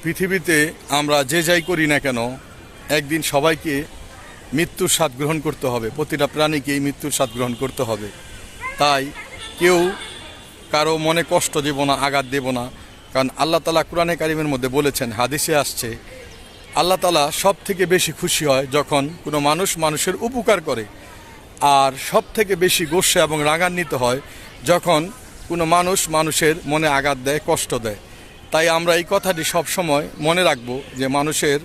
পৃথিবীতে আমরা যে যাই করি না কেন একদিন সবাইকে মৃত্যুর স্বাদ গ্রহণ করতে হবে। প্রতিটা প্রাণীকেই মৃত্যুর স্বাদ গ্রহণ করতে হবে। তাই কেউ কারো মনে কষ্ট দেব না, আঘাত দেব না। কারণ আল্লাহ তাআলা কোরআনে কারিমের মধ্যে বলেছেন, হাদিসে আসছে, আল্লাহ তাআলা সব থেকে বেশি খুশি হয় যখন কোনো মানুষ মানুষের উপকার করে। আর সব থেকে বেশি গোস্বা এবং রাগান্বিত হয় যখন কোনো মানুষ মানুষের মনে আঘাত দেয়, কষ্ট দেয়। তাই আমরা এই কথাটি সব সময় মনে রাখবো যে মানুষের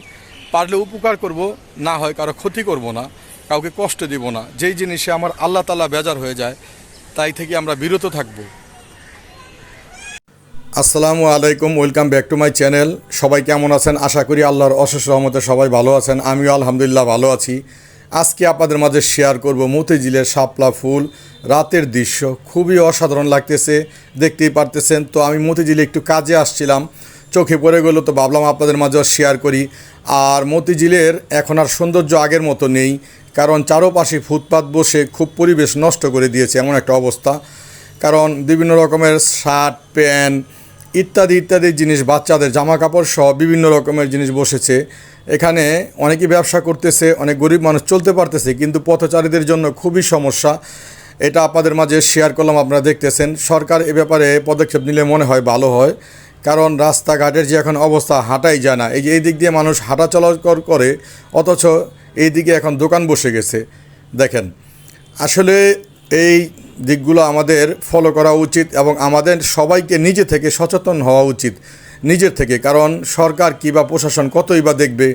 পারলে উপকার করব, না হয় কারো ক্ষতি করব না, কাউকে কষ্ট দিব না। যেই জিনিসে আমার আল্লাহ তাআলা বেজার হয়ে যায় তাই থেকে আমরা বিরত থাকব। আসসালামু আলাইকুম, welcome back to my channel. সবাই কেমন আছেন? আশা করি আল্লাহর অশেষ রহমতে সবাই ভালো আছেন। আমিও আলহামদুলিল্লাহ ভালো আছি। আজকে আপনাদের মাঝে শেয়ার করব মতিঝিলের শাপলা ফুল রাতের দৃশ্য। খুবই অসাধারণ লাগতেছে, দেখতেই পারতেছেন। তো আমি মতিঝিলে একটু কাজে আসছিলাম, চোখে পড়ে গেলো, তো ভাবলাম আপনাদের মাঝেও শেয়ার করি। আর মতিঝিলের এখন আর সৌন্দর্য আগের মতো নেই, কারণ চারোপাশে ফুটপাত বসে খুব পরিবেশ নষ্ট করে দিয়েছে, এমন একটা অবস্থা। কারণ বিভিন্ন রকমের শার্ট, প্যান্ট ইত্যাদি ইত্যাদি জিনিস, বাচ্চাদের জামা কাপড় সহ বিভিন্ন রকমের জিনিস বসেছে। এখানে অনেকেই ব্যবসা করতেছে, অনেক গরিব মানুষ চলতে পারতেছে, কিন্তু পথচারীদের জন্য খুবই সমস্যা। এটা আপনাদের মাঝে শেয়ার করলাম, আপনারা দেখতেছেন। সরকার এ ব্যাপারে পদক্ষেপ নিলে মনে হয় ভালো হয়, কারণ রাস্তাঘাটের যে এখন অবস্থা, হাঁটাই যায় না। এই দিক দিয়ে মানুষ হাঁটা চলাচল করে, অথচ এই দিকে এখন দোকান বসে গেছে। দেখেন, আসলে এই দিকগুলো আমাদের ফলো করা উচিত এবং আমাদের সবাইকে নিজে থেকে সচেতন হওয়া উচিত, নিজের থেকে। কারণ সরকার কী বা প্রশাসন কতই বা দেখবে,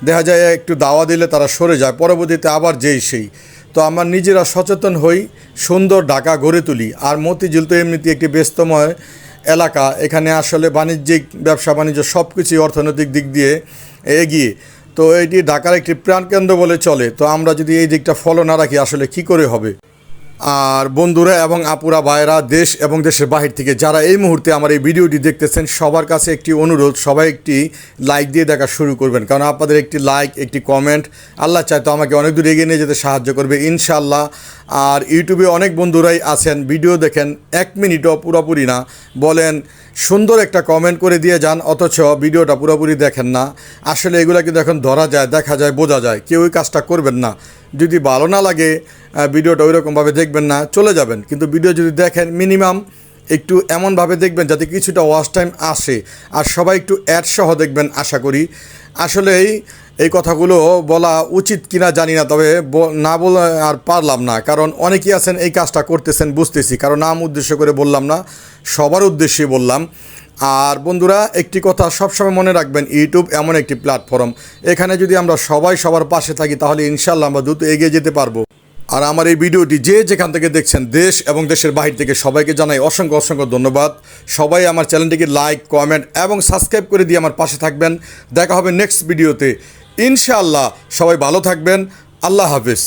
দেখা যায় একটু দাওয়া দিলে তারা সরে যায়, পরবর্তীতে আবার যেই সেই। তো আমরা নিজেরা সচেতন হই, সুন্দর ঢাকা গড়ে তুলি। আর মতিঝিল তো এমনিতে একটি ব্যস্তময় এলাকা, এখানে আসলে বাণিজ্যিক ব্যবসা বাণিজ্য সব কিছুই অর্থনৈতিক দিক দিয়ে এগিয়ে। তো এটি ঢাকার একটি প্রাণকেন্দ্র বলে চলে। তো আমরা যদি এই দিকটা ফলো না রাখি আসলে কি করে হবে? আর বন্ধুরা এবং আপুরা, ভাইরা, দেশ এবং দেশের বাহির থেকে যারা এই মুহূর্তে আমার এই ভিডিওটি দেখতেছেন, সবার কাছে একটি অনুরোধ, সবাই একটি লাইক দিয়ে দেখা শুরু করবেন। কারণ আপনাদের একটি লাইক, একটি কমেন্ট আল্লাহ চাইতো আমাকে অনেক দূর এগিয়ে নিয়ে যেতে সাহায্য করবে ইনশাআল্লাহ। আর ইউটিউবে অনেক বন্ধুরাই আছেন, ভিডিও দেখেন 1 মিনিটও পুরোপুরি না, বলেন সুন্দর একটা কমেন্ট করে দিয়ে যান, অথচ ভিডিওটা পুরোপুরি দেখেন না। আসলে এগুলো কিন্তু এখন ধরা যায়, দেখা যায়, বোঝা যায়। কেউই কাজটা করবেন না। যদি ভালো না লাগে ভিডিওটা ওইরকমভাবে দেখবেন না, চলে যাবেন। কিন্তু ভিডিও যদি দেখেন মিনিমাম একটু এমনভাবে দেখবেন যাতে কিছুটা ওয়াচ টাইম আসে, আর সবাই একটু অ্যাড সহ দেখবেন আশা করি। আসলেই এই কথাগুলো বলা উচিত কিনা জানি না, তবে না বলে আর পারলাম না। কারণ অনেকেই আছেন এই কাজটা করতেছেন, বুঝতেছি। কারণ নাম উদ্দেশ্য করে বললাম না, সবার উদ্দেশ্যে বললাম। আর বন্ধুরা, একটি কথা সবসময় মনে রাখবেন, ইউটিউব এমন একটি প্ল্যাটফর্ম, এখানে যদি আমরা সবাই সবার পাশে থাকি তাহলে ইনশাআল্লাহ আমরা দ্রুত এগিয়ে যেতে পারবো। আর আমার এই ভিডিওটি যে যেখান থেকে দেখছেন, দেশ এবং দেশের বাহির থেকে, সবাইকে জানাই অসংখ্য অসংখ্য ধন্যবাদ। সবাই আমার চ্যানেলটিকে লাইক, কমেন্ট এবং সাবস্ক্রাইব করে দিয়ে আমার পাশে থাকবেন। দেখা হবে নেক্সট ভিডিওতে ইনশাআল্লাহ। সবাই ভালো থাকবেন। আল্লাহ হাফেজ।